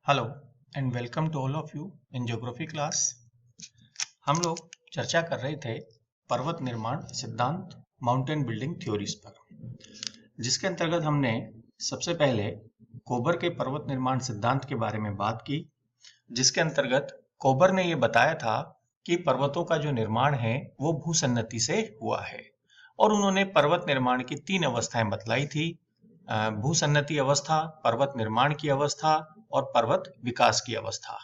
Hello and welcome to all of you in geography class. हम लोग चर्चा कर रहे थे पर्वत निर्माण सिद्धांत माउंटेन बिल्डिंग थ्योरीज पर, जिसके अंतर्गत हमने सबसे पहले कोबर के पर्वत निर्माण सिद्धांत के बारे में बात की, जिसके अंतर्गत कोबर ने यह बताया था कि पर्वतों का जो निर्माण है वो भूसन्नति से हुआ है और उन्होंने पर्वत निर्माण की 3 अवस्थाएं बतलाई थी: भूसन्नति अवस्था, पर्वत निर्माण की अवस्था और पर्वत विकास की अवस्था।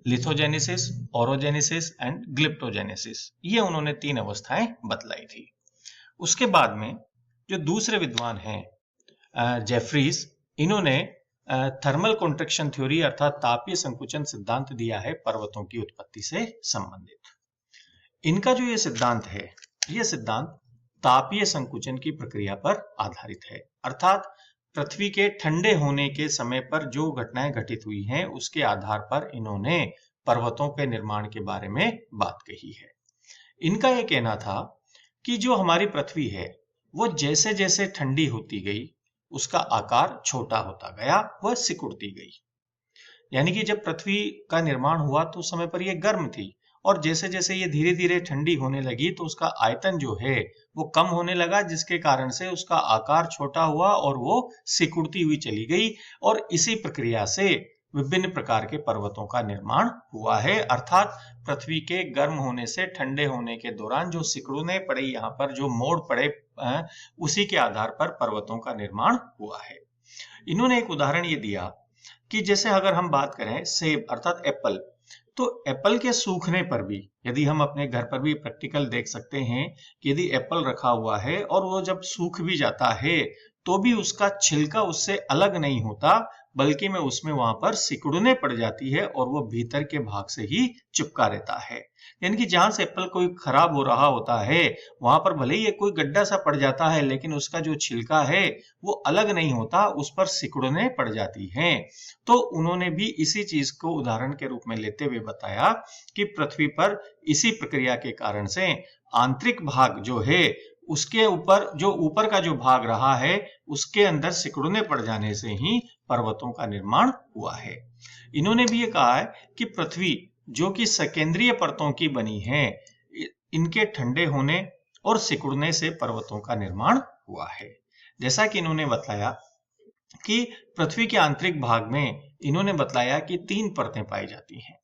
लिथोजेनेसिस, ओरोजेनेसिस एंड ग्लिप्टोजेनेसिस, ये उन्होंने 3 अवस्थाएं बतलाई थी। उसके बाद में जो दूसरे विद्वान हैं जेफरीज, इन्होंने थर्मल कॉन्ट्रैक्शन थ्योरी अर्थात तापीय संकुचन सिद्धांत दिया है पर्वतों की उत्पत्ति से संबंधित। इनका जो ये सिद्धांत है, ये सिद्धांत तापीय संकुचन की प्रक्रिया पर आधारित है, अर्थात पृथ्वी के ठंडे होने के समय पर जो घटनाएं घटित हुई हैं उसके आधार पर इन्होंने पर्वतों के निर्माण के बारे में बात कही है। इनका यह कहना था कि जो हमारी पृथ्वी है वो जैसे जैसे ठंडी होती गई उसका आकार छोटा होता गया, वह सिकुड़ती गई। यानी कि जब पृथ्वी का निर्माण हुआ तो उस समय पर यह गर्म थी और जैसे जैसे ये धीरे धीरे ठंडी होने लगी तो उसका आयतन जो है वो कम होने लगा, जिसके कारण से उसका आकार छोटा हुआ और वो सिकुड़ती हुई चली गई। और इसी प्रक्रिया से विभिन्न प्रकार के पर्वतों का निर्माण हुआ है, अर्थात पृथ्वी के गर्म होने से ठंडे होने के दौरान जो सिकुड़ने पड़े, यहाँ पर जो मोड़ पड़े, उसी के आधार पर पर्वतों का निर्माण हुआ है। इन्होंने एक उदाहरण ये दिया कि जैसे अगर हम बात करें सेब अर्थात एप्पल, तो एप्पल के सूखने पर भी, यदि हम अपने घर पर भी प्रैक्टिकल देख सकते हैं कि यदि एप्पल रखा हुआ है और वो जब सूख भी जाता है तो भी उसका छिलका उससे अलग नहीं होता, बल्कि में उसमें वहां पर सिकुड़ने पड़ जाती है और वो भीतर के भाग से ही चिपका रहता है। यानी कि जहां से एप्पल कोई खराब हो रहा होता है वहां पर भले ही कोई गड्ढा सा पड़ जाता है, लेकिन उसका जो छिलका है वो अलग नहीं होता, उस पर सिकुड़ने पड़ जाती है। तो उन्होंने भी इसी चीज को उदाहरण के रूप में लेते हुए बताया कि पृथ्वी पर इसी प्रक्रिया के कारण से आंतरिक भाग जो है उसके ऊपर, जो ऊपर का जो भाग रहा है उसके अंदर सिकुड़ने पड़ जाने से ही पर्वतों का निर्माण हुआ है। इन्होंने भी ये कहा है कि पृथ्वी जो कि सकेंद्रीय परतों की बनी है, इनके ठंडे होने और सिकुड़ने से पर्वतों का निर्माण हुआ है। जैसा कि इन्होंने बताया कि पृथ्वी के आंतरिक भाग में इन्होंने बताया कि 3 परतें पाई जाती हैं।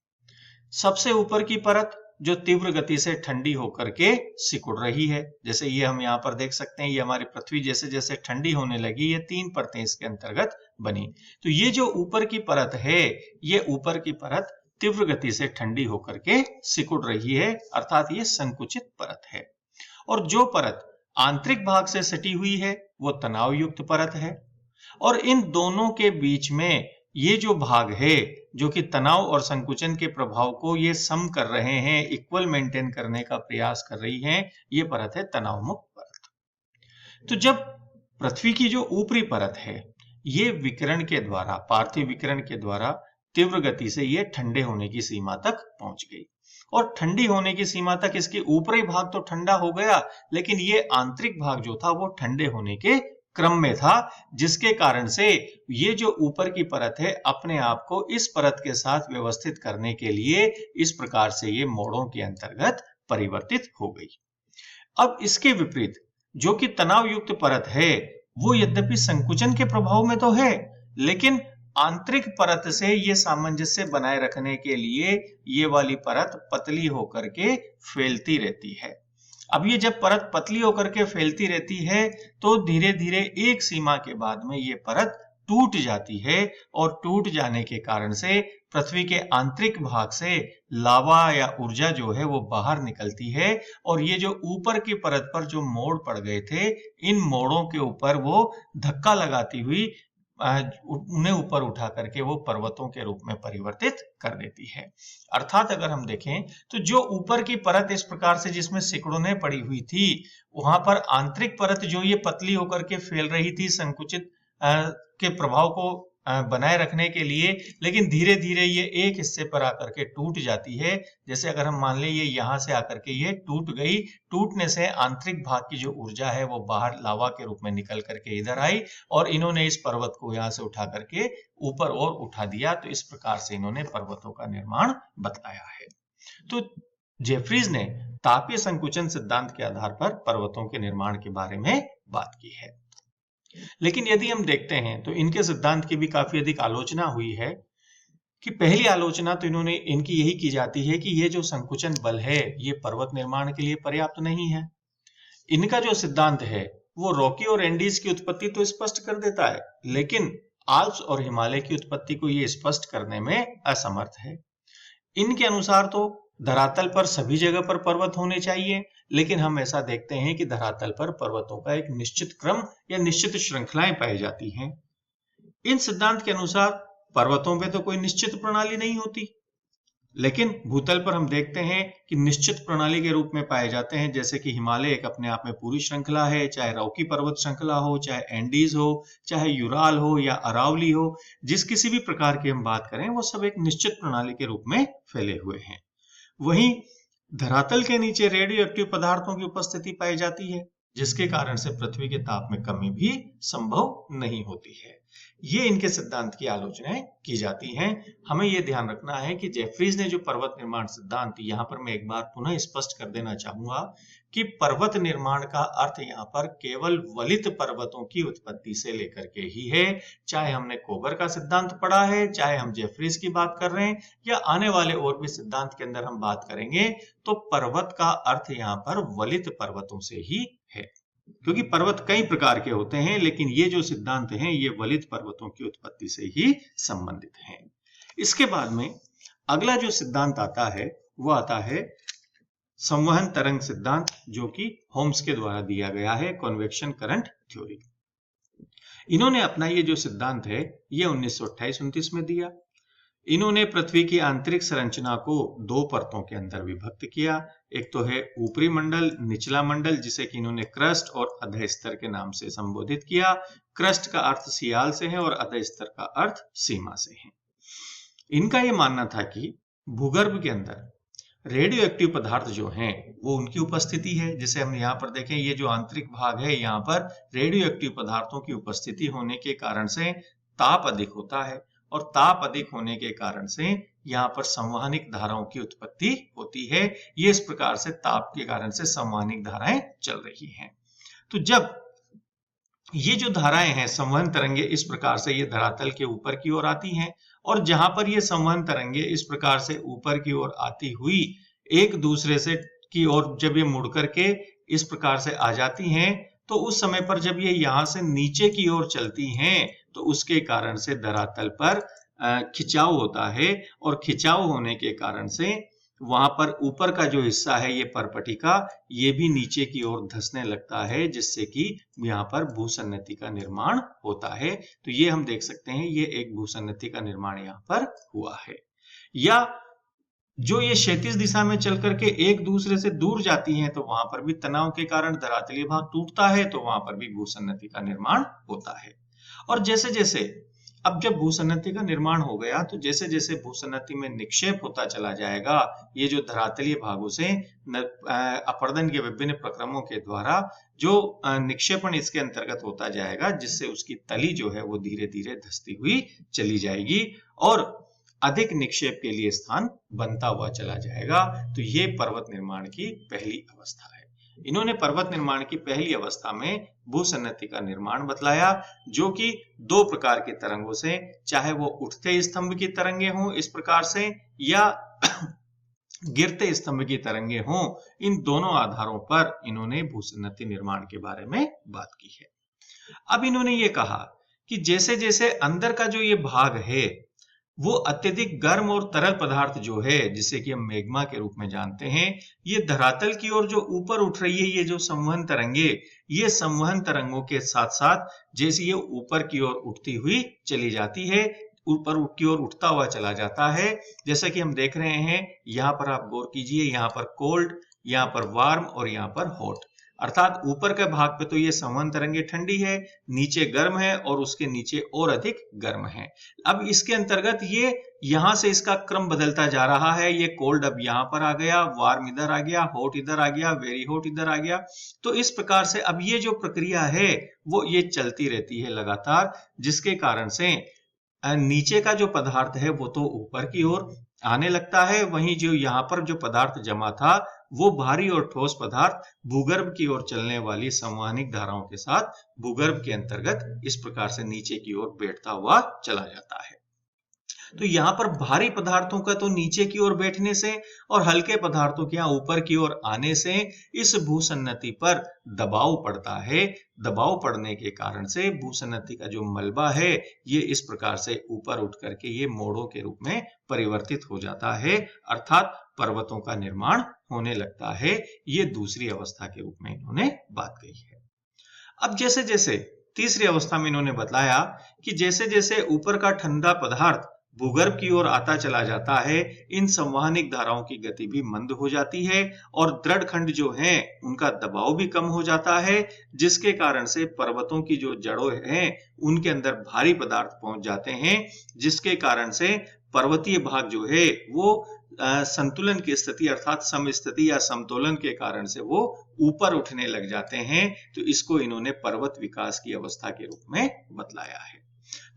सबसे ऊपर की परत जो तीव्र गति से ठंडी होकर के सिकुड़ रही है, जैसे ये हम यहाँ पर देख सकते हैं, ये हमारी पृथ्वी जैसे जैसे ठंडी होने लगी, ये 3 परतें इसके अंतर्गत बनी। तो ये जो ऊपर की परत है, ये ऊपर की परत तीव्र गति से ठंडी होकर के सिकुड़ रही है, अर्थात ये संकुचित परत है। और जो परत आंतरिक भाग से सटी हुई है वो तनाव युक्त परत है। और इन दोनों के बीच में ये जो भाग है जो कि तनाव और संकुचन के प्रभाव को ये सम कर रहे हैं, इक्वल मेंटेन करने का प्रयास कर रही हैं, ये परत है तनाव मुक्त परत। तो जब पृथ्वी की जो ऊपरी परत है ये विकिरण के द्वारा, पार्थिव विकिरण के द्वारा तीव्र गति से ये ठंडे होने की सीमा तक पहुंच गई और ठंडी होने की सीमा तक इसके ऊपरी भाग तो ठंडा हो गया, लेकिन ये आंतरिक भाग जो था वो ठंडे होने के क्रम में था, जिसके कारण से ये जो ऊपर की परत है अपने आप को इस परत के साथ व्यवस्थित करने के लिए इस प्रकार से ये मोड़ों के अंतर्गत परिवर्तित हो गई। अब इसके विपरीत जो कि तनाव युक्त परत है वो यद्यपि संकुचन के प्रभाव में तो है, लेकिन आंतरिक परत से ये सामंजस्य बनाए रखने के लिए ये वाली परत पतली होकर के फैलती रहती है। अब ये जब परत पतली होकर के फैलती रहती है तो धीरे धीरे एक सीमा के बाद में ये परत टूट जाती है और टूट जाने के कारण से पृथ्वी के आंतरिक भाग से लावा या ऊर्जा जो है वो बाहर निकलती है और ये जो ऊपर की परत पर जो मोड़ पड़ गए थे, इन मोड़ों के ऊपर वो धक्का लगाती हुई उन्हें ऊपर उठा करके वो पर्वतों के रूप में परिवर्तित कर देती है। अर्थात अगर हम देखें तो जो ऊपर की परत इस प्रकार से जिसमें सिकुड़ने पड़ी हुई थी, वहां पर आंतरिक परत जो ये पतली होकर के फैल रही थी संकुचित के प्रभाव को बनाए रखने के लिए, लेकिन धीरे धीरे ये एक हिस्से पर आकर के टूट जाती है। जैसे अगर हम मान लें ये यहाँ से आकर के ये टूट गई, टूटने से आंतरिक भाग की जो ऊर्जा है वो बाहर लावा के रूप में निकल करके इधर आई और इन्होंने इस पर्वत को यहाँ से उठा करके ऊपर और उठा दिया। तो इस प्रकार से इन्होंने पर्वतों का निर्माण बताया है। तो जेफरीज ने तापीय संकुचन सिद्धांत के आधार पर पर्वतों के निर्माण के बारे में बात की है। लेकिन यदि हम देखते हैं तो इनके सिद्धांत की भी काफी अधिक आलोचना हुई है। कि पहली आलोचना तो इन्होंने इनकी यही की जाती है कि ये जो संकुचन बल है ये पर्वत निर्माण के लिए पर्याप्त नहीं है। इनका जो सिद्धांत है वो रॉकी और एंडीज की उत्पत्ति तो स्पष्ट कर देता है, लेकिन आल्प्स और हिमालय की उत्पत्ति को ये स्पष्ट करने में असमर्थ है। इनके अनुसार तो धरातल पर सभी जगह पर पर्वत होने चाहिए, लेकिन हम ऐसा देखते हैं कि धरातल पर पर्वतों का एक निश्चित क्रम या निश्चित श्रृंखलाएं पाई जाती हैं। इन सिद्धांत के अनुसार पर्वतों पे तो कोई निश्चित प्रणाली नहीं होती, लेकिन भूतल पर हम देखते हैं कि निश्चित प्रणाली के रूप में पाए जाते हैं। जैसे कि हिमालय एक अपने आप में पूरी श्रृंखला है, चाहे रॉकी पर्वत श्रृंखला हो, चाहे एंडीज हो, चाहे यूराल हो या अरावली हो, जिस किसी भी प्रकार की हम बात करें वो सब एक निश्चित प्रणाली के रूप में फैले हुए हैं। वहीं धरातल के नीचे रेडियो एक्टिव पदार्थों की उपस्थिति पाई जाती है, जिसके कारण से पृथ्वी के ताप में कमी भी संभव नहीं होती है। ये इनके सिद्धांत की आलोचनाएं की जाती हैं। हमें यह ध्यान रखना है कि जेफरीज ने जो पर्वत निर्माण सिद्धांत, यहां पर मैं एक बार पुनः स्पष्ट कर देना चाहूंगा कि पर्वत निर्माण का अर्थ यहाँ पर केवल वलित पर्वतों की उत्पत्ति से लेकर के ही है। चाहे हमने कोबर का सिद्धांत पढ़ा है, चाहे हम जेफरीज की बात कर रहे हैं या आने वाले और भी सिद्धांत के अंदर हम बात करेंगे, तो पर्वत का अर्थ यहाँ पर वलित पर्वतों से ही है। क्योंकि पर्वत कई प्रकार के होते हैं, लेकिन ये जो सिद्धांत हैं ये वलित पर्वतों की उत्पत्ति से ही संबंधित हैं। इसके बाद में अगला जो सिद्धांत आता है वो आता है संवहन तरंग सिद्धांत, जो कि होम्स के द्वारा दिया गया है, कन्वेक्शन करंट थ्योरी। इन्होंने अपना ये जो सिद्धांत है ये 1928-29 में दिया। इन्होंने पृथ्वी की आंतरिक संरचना को दो परतों के अंदर विभक्त किया। एक तो है ऊपरी मंडल, निचला मंडल, जिसे कि इन्होंने क्रस्ट और अधः स्तर के नाम से संबोधित किया। क्रस्ट का अर्थ सियाल से है और अधः स्तर का अर्थ सीमा से है। इनका यह मानना था कि भूगर्भ के अंदर रेडियो एक्टिव पदार्थ जो हैं वो उनकी उपस्थिति है। जैसे हम यहाँ पर देखें, ये जो आंतरिक भाग है यहाँ पर रेडियो एक्टिव पदार्थों की उपस्थिति होने के कारण से ताप अधिक होता है, और ताप अधिक होने के कारण से यहाँ पर संवहनिक धाराओं की उत्पत्ति होती है। ये इस प्रकार से ताप के कारण से संवहनिक धाराएं चल रही हैं। तो जब ये जो धाराएं हैं संवहन तरंगे इस प्रकार से ये धरातल के ऊपर की ओर आती हैं, और जहां पर ये संवहन तरंगे इस प्रकार से ऊपर की ओर आती हुई एक दूसरे से की ओर जब ये मुड़ करके इस प्रकार से आ जाती हैं, तो उस समय पर जब ये यहां से नीचे की ओर चलती हैं तो उसके कारण से धरातल पर खिंचाव होता है, और खिंचाव होने के कारण से वहां पर ऊपर का जो हिस्सा है ये परपटिका, ये भी नीचे की ओर धंसने लगता है, जिससे कि यहाँ पर भूसन्नति का निर्माण होता है। तो ये हम देख सकते हैं ये एक भूसन्नति का निर्माण यहाँ पर हुआ है। या जो ये क्षैतिज दिशा में चल करके एक दूसरे से दूर जाती हैं, तो वहां पर भी तनाव के कारण धरातलीय भाग टूटता है, तो वहां पर भी भूसन्नति का निर्माण होता है। और जैसे जैसे अब जब भूसन्नति का निर्माण हो गया, तो जैसे जैसे भूसन्नति में निक्षेप होता चला जाएगा, ये जो धरातलीय भागों से अपरदन के विभिन्न प्रक्रमों के द्वारा जो निक्षेपण इसके अंतर्गत होता जाएगा, जिससे उसकी तली जो है वो धीरे धीरे धंसती हुई चली जाएगी और अधिक निक्षेप के लिए स्थान बनता हुआ चला जाएगा। तो ये पर्वत निर्माण की पहली अवस्था है। इन्होंने पर्वत निर्माण की पहली अवस्था में भूसन्नति का निर्माण बतलाया, जो कि दो प्रकार के तरंगों से, चाहे वो उठते स्तंभ की तरंगे हों इस प्रकार से या गिरते स्तंभ की तरंगे हों, इन दोनों आधारों पर इन्होंने भूसन्नति निर्माण के बारे में बात की है। अब इन्होंने ये कहा कि जैसे जैसे अंदर का जो ये भाग है वो अत्यधिक गर्म और तरल पदार्थ जो है, जिसे कि हम मैग्मा के रूप में जानते हैं, ये धरातल की ओर जो ऊपर उठ रही है, ये जो संवहन तरंगे, ये संवहन तरंगों के साथ साथ जैसे ये ऊपर की ओर उठती हुई चली जाती है, ऊपर की ओर उठता हुआ चला जाता है। जैसा कि हम देख रहे हैं यहाँ पर, आप गौर कीजिए, यहाँ पर कोल्ड, यहाँ पर वार्म और यहाँ पर हॉट। अर्थात ऊपर के भाग पे तो ये संवहन तरंगे ठंडी है, नीचे गर्म है और उसके नीचे और अधिक गर्म है। अब इसके अंतर्गत ये यहां से इसका क्रम बदलता जा रहा है। ये कोल्ड अब यहां पर आ गया, वार्म इधर आ गया, हॉट इधर आ गया, वेरी हॉट इधर आ गया। तो इस प्रकार से अब ये जो प्रक्रिया है वो ये चलती रहती है लगातार, जिसके कारण से नीचे का जो पदार्थ है वो तो ऊपर की ओर आने लगता है, वहीं जो यहाँ पर जो पदार्थ जमा था वो भारी और ठोस पदार्थ भूगर्भ की ओर चलने वाली संवहनिक धाराओं के साथ भूगर्भ के अंतर्गत इस प्रकार से नीचे की ओर बैठता हुआ चला जाता है। तो यहाँ पर भारी पदार्थों का तो नीचे की ओर बैठने से और हल्के पदार्थों के यहाँ ऊपर की ओर आने से इस भूसन्नति पर दबाव पड़ता है। दबाव पड़ने के कारण से भूसन्नति का जो मलबा है ये इस प्रकार से ऊपर उठ करके ये मोड़ों के रूप में परिवर्तित हो जाता है, अर्थात पर्वतों का निर्माण होने लगता है। ये दूसरी अवस्था के रूप में इन्होंने बात कही है। अब जैसे जैसे तीसरी अवस्था में इन्होंने बताया कि जैसे जैसे ऊपर का ठंडा पदार्थ भूगर्भ की ओर आता चला जाता है, इन संवहनिक धाराओं की गति भी मंद हो जाती है और दृढ़ खंड जो हैं उनका दबाव भी कम हो जाता है, जिसके कारण से पर्वतों की जो जड़ों हैं उनके अंदर भारी पदार्थ पहुंच जाते हैं, जिसके कारण से पर्वतीय भाग जो है वो संतुलन की स्थिति अर्थात समस्थिति या समतोलन के कारण से वो ऊपर उठने लग जाते हैं। तो इसको इन्होंने पर्वत विकास की अवस्था के रूप में बतलाया है।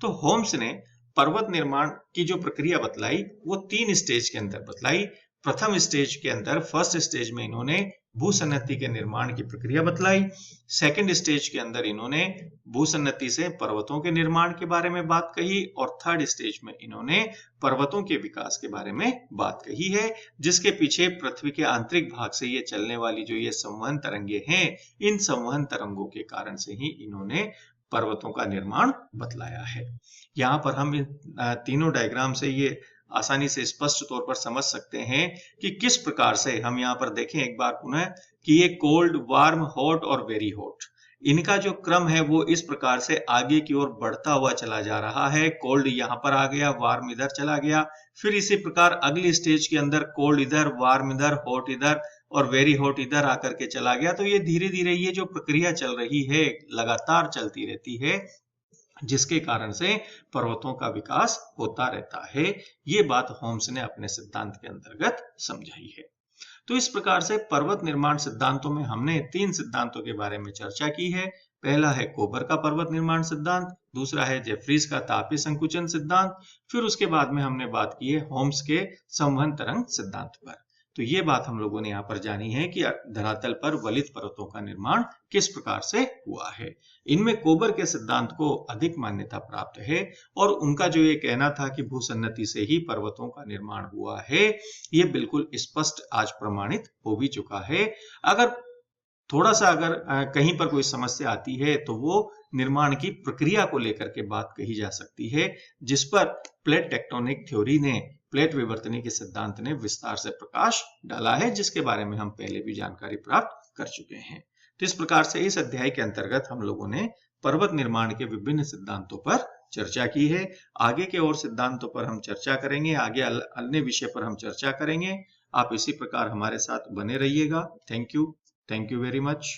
तो होम्स ने पर्वत निर्माण की जो प्रक्रिया बतलाई वो 3 स्टेज के अंदर बतलाई। प्रथम स्टेज के अंदर फर्स्ट स्टेज में इन्होंने भूसन्नति के निर्माण की प्रक्रिया बतलाई। सेकंड स्टेज के अंदर इन्होंने भूसन्नति से पर्वतों के निर्माण के बारे में बात कही और थर्ड स्टेज में इन्होंने पर्वतों के विकास के बारे में बात कही है, जिसके पीछे पृथ्वी के आंतरिक भाग से ये चलने वाली जो ये संवहन तरंगे हैं, इन संवहन तरंगों के कारण से ही इन्होंने पर्वतों का निर्माण बतलाया है। यहाँ पर हम इन तीनों डायग्राम से ये आसानी से स्पष्ट तौर पर समझ सकते हैं कि किस प्रकार से हम यहाँ पर देखें एक बार पुनः कि ये कोल्ड, वार्म, हॉट और वेरी हॉट, इनका जो क्रम है वो इस प्रकार से आगे की ओर बढ़ता हुआ चला जा रहा है। कोल्ड यहाँ पर आ गया, वार्म इधर चला गया, फिर इसी प्रकार अगली स्टेज के अंदर कोल्ड इधर, वार्म इधर, हॉट इधर और वेरी हॉट इधर आकर के चला गया। तो ये धीरे धीरे ये जो प्रक्रिया चल रही है लगातार चलती रहती है, जिसके कारण से पर्वतों का विकास होता रहता है। ये बात होम्स ने अपने सिद्धांत के अंतर्गत समझाई है। तो इस प्रकार से पर्वत निर्माण सिद्धांतों में हमने 3 सिद्धांतों के बारे में चर्चा की है। पहला है कोबर का पर्वत निर्माण सिद्धांत, दूसरा है जेफ्रीज का तापीय संकुचन सिद्धांत, फिर उसके बाद में हमने बात की है होम्स के संवहन तरंग सिद्धांत पर। तो ये बात हम लोगों ने यहाँ पर जानी है कि धरातल पर वलित पर्वतों का निर्माण किस प्रकार से हुआ है। इनमें कोबर के सिद्धांत को अधिक मान्यता प्राप्त है और उनका जो ये कहना था कि भूसन्नति से ही पर्वतों का निर्माण हुआ है, ये बिल्कुल स्पष्ट आज प्रमाणित हो भी चुका है। अगर थोड़ा सा कहीं पर कोई समस्या आती है तो वो निर्माण की प्रक्रिया को लेकर के बात कही जा सकती है, जिस पर प्लेट टेक्टोनिक थ्योरी ने, प्लेट विवर्तनी के सिद्धांत ने विस्तार से प्रकाश डाला है, जिसके बारे में हम पहले भी जानकारी प्राप्त कर चुके हैं। तो इस प्रकार से इस अध्याय के अंतर्गत हम लोगों ने पर्वत निर्माण के विभिन्न सिद्धांतों पर चर्चा की है। आगे के और सिद्धांतों पर हम चर्चा करेंगे, आगे अन्य विषय पर हम चर्चा करेंगे। आप इसी प्रकार हमारे साथ बने रहिएगा। Thank you very much.